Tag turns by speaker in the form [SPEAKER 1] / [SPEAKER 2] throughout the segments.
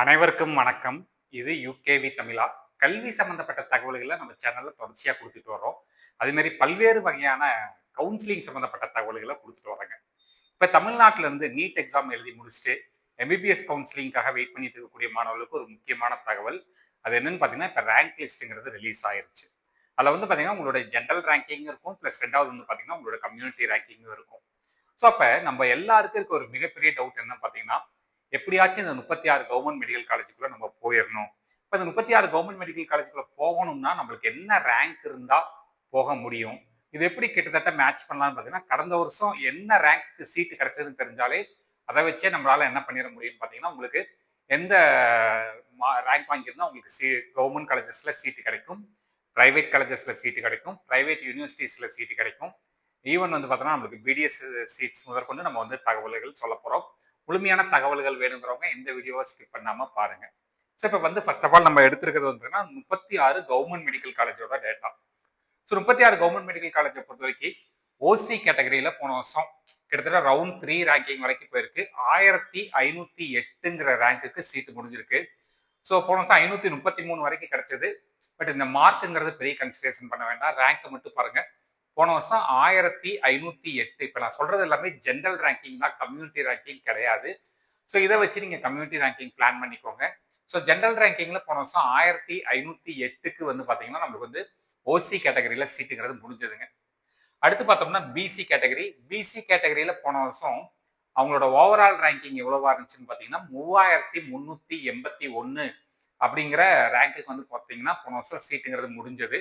[SPEAKER 1] அனைவருக்கும் வணக்கம். இது யுகேவி தமிழா. கல்வி சம்மந்தப்பட்ட தகவல்கள நம்ம சேனல்ல தொடர்ச்சியா குடுத்துட்டு வர்றோம். அதேமாரி பல்வேறு வகையான கவுன்சிலிங் சம்மந்தப்பட்ட தகவல்கள குடுத்துட்டு வர்றோங்க. இப்ப தமிழ்நாட்டுல இருந்து நீட் எக்ஸாம் எழுதி முடிச்சுட்டு, எம்பிபிஎஸ் கவுன்சிலிங்காக வெயிட் பண்ணிட்டு இருக்கக்கூடிய மாணவர்களுக்கு ஒரு முக்கியமான தகவல். அது என்னன்னு பார்த்தீங்கன்னா, இப்ப ரேங்க் லிஸ்ட்ங்கிறது ரிலீஸ் ஆயிருச்சு. அதுல வந்து பார்த்தீங்கன்னா, உங்களுடைய ஜெனரல் ரேங்கிங் இருக்கும். பிளஸ் 2வது வந்து பார்த்தீங்கன்னா, உங்களோட கம்யூனிட்டி ரேங்கிங்கும் இருக்கும். ஸோ, அப்ப நம்ம எல்லாருக்கும் இருக்க ஒரு மிகப்பெரிய டவுட் என்னன்னு பார்த்தீங்கன்னா, எப்படியாச்சும் இந்த 36 கவர்ன்மெண்ட் மெடிக்கல் காலேஜுக்குள்ள நம்ம போயிறணும். இப்ப இந்த 36 கவர்ன்மெண்ட் மெடிக்கல் காலேஜுக்குள்ள போகணும்னா, நம்மளுக்கு என்ன ரேங்க் இருந்தா போக முடியும்? இது எப்படி கிட்டத்தட்ட மேட்ச் பண்ணலாம்னு பார்த்தீங்கன்னா, கடந்த வருஷம் என்ன ரேங்க்க்கு சீட் கிடைச்சதுன்னு தெரிஞ்சாலே, அத வச்சே நம்மளால என்ன பண்ணிற முடியும்னு பார்த்தீங்கன்னா, உங்களுக்கு எந்த ரேங்க் வாங்கியிருந்தா உங்களுக்கு கவர்ன்மெண்ட் காலேஜஸ்ல சீட் கிடைக்கும். பிரைவேட் காலேஜஸ்ல சீட் கிடைக்கும். பிரைவேட் யூனிவர்சிட்டீஸ்ல சீட் கிடைக்கும். ஈவன் வந்து பார்த்தோம்னா, நம்மளுக்கு பிடிஎஸ் சீட்ஸ் முதற்கொண்டு நம்ம வந்து தகவல்கள் சொல்லப் போறோம். முழுமையான தகவல்கள் வேணுங்கிறவங்க இந்த வீடியோவை ஸ்கிப் பண்ணாம பாருங்க. ஸோ இப்போ வந்து ஃபர்ஸ்ட் ஆஃப் ஆல் நம்ம எடுத்திருக்கிறது வந்துன்னா 36 கவர்மெண்ட் மெடிக்கல் காலேஜோட டேட்டா. ஸோ 36 கவர்மெண்ட் மெடிக்கல் காலேஜை பொறுத்த வரைக்கும் ஓசி கேட்டகரியில போன வருஷம் கிட்டத்தட்ட ரவுண்ட் 3 ரேங்கிங் வரைக்கும் போயிருக்கு. 1508ங்கிற ரேங்க்குக்கு சீட்டு முடிஞ்சிருக்கு. ஸோ போன வருஷம் 533 வரைக்கும் கிடைச்சது. பட் இந்த மார்க்குங்கிறது பெரிய கன்சிடரேஷன் பண்ண வேண்டாம். ரேங்க் மட்டும் பாருங்க. போன வருஷம் 1508. இப்போ நான் சொல்றது எல்லாமே ஜென்ரல் ரேங்கிங் தான், கம்யூனிட்டி ரேங்கிங் கிடையாது. ஸோ இதை வச்சு நீங்க கம்யூனிட்டி ரேங்கிங் பிளான் பண்ணிக்கோங்க. ஸோ ஜென்ரல் ரேங்கிங்ல போன வருஷம் 1508க்கு வந்து பாத்தீங்கன்னா நம்மளுக்கு வந்து ஓசி கேட்டகரியில சீட்டுங்கிறது முடிஞ்சதுங்க. அடுத்து பார்த்தோம்னா பிசி கேட்டகரி. பிசி கேட்டகரியில போன வருஷம் அவங்களோட ஓவரால் ரேங்கிங் எவ்வளவா இருந்துச்சுன்னு பார்த்தீங்கன்னா 3381 அப்படிங்கிற ரேங்க்குக்கு வந்து பார்த்தீங்கன்னா போன வருஷம் சீட்டுங்கிறது முடிஞ்சது.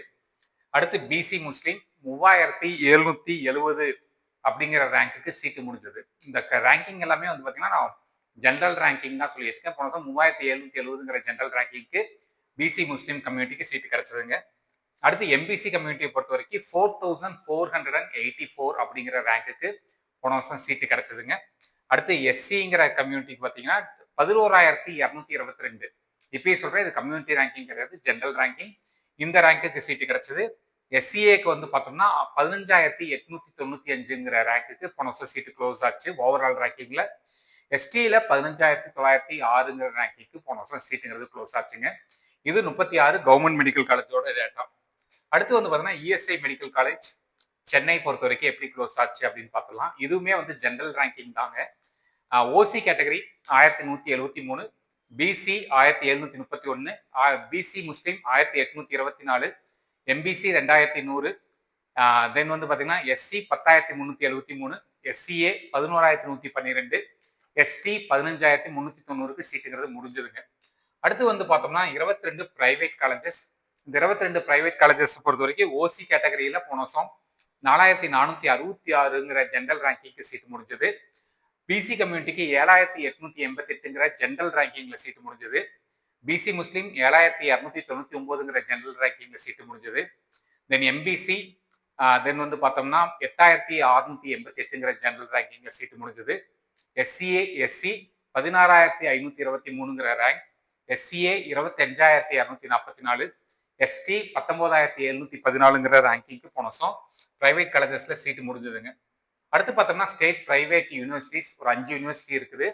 [SPEAKER 1] அடுத்து பிசி முஸ்லீம் 3770 அப்படிங்கிற ரேங்க்குக்கு சீட்டு முடிஞ்சது. இந்த ரேங்கிங் எல்லாமே வந்து பார்த்தீங்கன்னா நான் ஜென்ரல் ரேங்கிங் தான் சொல்லியிருக்கேன். போன வருஷம் 3770ங்கிற ஜென்ரல் ரேங்கிங்க்கு பிசி முஸ்லீம் கம்யூனிட்டிக்கு சீட்டு கிடைச்சதுங்க. அடுத்து எம்பிசி கம்யூனிட்டியை பொறுத்த வரைக்கும் 4484 அப்படிங்கிற ரேங்க்குக்கு போன வருஷம் சீட்டு கிடைச்சதுங்க. அடுத்து எஸ்சிங்கிற கம்யூனிட்டிக்கு பார்த்தீங்கன்னா 11222. இப்பயே சொல்றேன், இது கம்யூனிட்டி ரேங்கிங் கிடையாது, ஜென்ரல் ரேங்கிங். இந்த ரேங்க்குக்கு சீட்டு கிடைச்சது. எஸ்சிஏக்கு வந்து பார்த்தோம்னா 15895ங்கிற ரேங்க்குக்கு போன வருஷம் சீட்டு க்ளோஸ் ஆச்சு ஓவரால் ரேங்கிங்ல. எஸ்டியில் 15906ங்கிற ரேங்கிங்க்கு போன வருஷம் சீட்டுங்கிறது க்ளோஸ் ஆச்சுங்க. இது 36 கவர்மெண்ட் மெடிக்கல் காலேஜோட டேட்டா. அடுத்து வந்து பார்த்தீங்கன்னா இஎஸ்ஐ மெடிக்கல் காலேஜ் சென்னை பொறுத்த வரைக்கும் எப்படி க்ளோஸ் ஆச்சு அப்படின்னு பார்த்துலாம். இதுவுமே வந்து ஜென்ரல் ரேங்கிங் தாங்க. ஓசி கேட்டகரி 1173, பிசி 1731, பிசி முஸ்லீம் 1824, எம்பிசி 2100, தென் வந்து பார்த்தீங்கன்னா எஸ்சி 10373, எஸ்சிஏ 11112, எஸ்டி 15390க்கு சீட்டுங்கிறது முடிஞ்சதுங்க. அடுத்து வந்து பார்த்தோம்னா 22 பிரைவேட் காலேஜஸ். இந்த 22 பிரைவேட் காலேஜஸ் பொறுத்த வரைக்கும் ஓசி கேட்டகரியில போன வருஷம் 4466ங்கிற ஜென்ரல் ரேங்கிங்க்கு சீட்டு முடிஞ்சது. பிசி கம்யூனிட்டிக்கு 7888ங்கிற ஜென்ரல் ரேங்கிங்ல சீட்டு முடிஞ்சது. பிசி முஸ்லீம் 7299ங்கிற ஜென்ரல் ரேங்கிங்ல சீட்டு முடிஞ்சது. தென் எம்பிசி தென் வந்து பார்த்தோம்னா 8688ங்கிற ஜென்ரல் ரேங்கிங்ல சீட்டு முடிஞ்சது. எஸ்சிஏ எஸ்சி 16523ங்கிற ரேங்க், எஸ்சிஏ 25244, எஸ்டி 19714ங்கிற ரேங்கிங்க்கு போன வருஷம் பிரைவேட் காலேஜஸ்ல சீட்டு முடிஞ்சதுங்க. அடுத்து பார்த்தோம்னா ஸ்டேட் பிரைவேட் யூனிவர்சிட்டிஸ் ஒரு 5 யூனிவர்சிட்டி இருக்குது.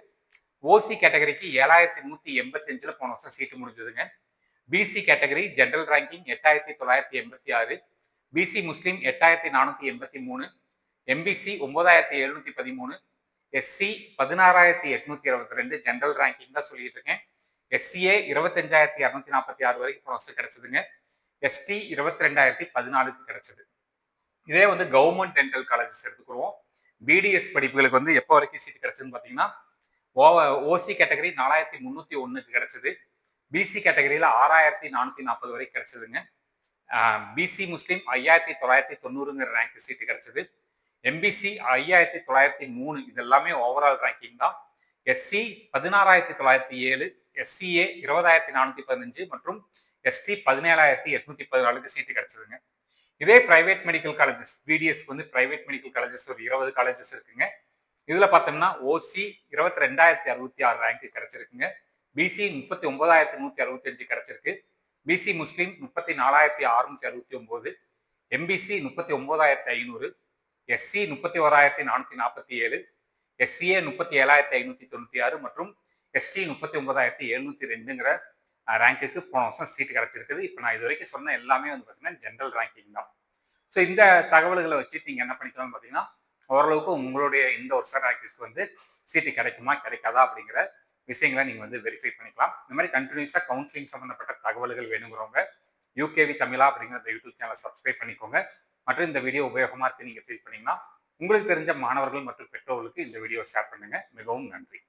[SPEAKER 1] ஓசி கேட்டகரிக்கு 7185ல போன வருஷம் சீட்டு முடிஞ்சதுங்க. B C category general ranking 8986, B C Muslim 8483, M B C 9713, S C 16822 general ranking தான் சொல்லிட்டு இருக்கேன். எஸ்சிஏ 25246 வரைக்கும் போன வருஷம் கிடைச்சதுங்க. எஸ்டி 22014க்கு கிடைச்சது. இதே வந்து கவர்மெண்ட் டென்டல் காலேஜஸ் எடுத்துக்கிறோம். பிடிஎஸ் படிப்புகளுக்கு வந்து எப்போ வரைக்கும் சீட் கிடைச்சதுன்னு பார்த்தீங்கன்னா ஓசி கேட்டகரி 4301க்கு கிடைச்சது. பிசி கேட்டகரியில் 6440 வரைக்கும் கிடைச்சதுங்க. பிசி முஸ்லீம் 5990ங்கிற ரேங்க் சீட்டு கிடைச்சது. எம்பிசி 5903, இது எல்லாமே ஓவரால் ரேங்கிங் தான். எஸ்சி 16907, எஸ்சிஏ 20415 மற்றும் எஸ்டி 17814க்கு சீட்டு கிடைச்சதுங்க. இதே பிரைவேட் மெடிக்கல் காலேஜஸ் பிடிஎஸ் வந்து பிரைவேட் மெடிக்கல் காலேஜஸ் ஒரு 20 காலேஜஸ் இருக்குங்க. இதுல பார்த்தோம்னா ஓசி 22066 ரேங்க் கிடைச்சிருக்குங்க. பிசி 39165 கிடைச்சிருக்கு. பிசி முஸ்லீம் 34669, எம்பிசி 39500, எஸ்சி 31447, எஸ்சிஏ 37596 மற்றும் எஸ்டி 39,702ங்கிற ரேங்க்குக்கு போன வருஷம் சீட்டு கிடச்சிருக்குது. இப்போ நான் இது வரைக்கும் சொன்ன எல்லாமே வந்து பார்த்தீங்கன்னா ஜென்ரல் ரேங்கிங் தான். ஸோ இந்த தகவல்களை வச்சு நீங்கள் என்ன பண்ணிக்கலாம்னு பார்த்தீங்கன்னா, ஓரளவுக்கு உங்களுடைய இந்த ஒரு ரேங்க்குக்கு வந்து சீட்டு கிடைக்குமா கிடைக்காதா அப்படிங்கிற விஷயங்களை நீங்கள் வந்து வெரிஃபை பண்ணிக்கலாம். இந்த மாதிரி கண்டினியூஸாக கவுன்சிலிங் சம்மந்தப்பட்ட தகவல்கள் வேணுங்கிறவங்க யூகேவி தமிழா அப்படிங்கிற இந்த யூடியூப் சேனலை சப்ஸ்கிரைப் பண்ணிக்கோங்க. மற்றும் இந்த வீடியோ உபயோகமாக இருக்கு நீங்கள் ஃபீல் பண்ணீங்கன்னா உங்களுக்கு தெரிஞ்ச மாணவர்கள் மற்றும் பெற்றோர்களுக்கு இந்த வீடியோ ஷேர் பண்ணுங்க. மிகவும் நன்றி.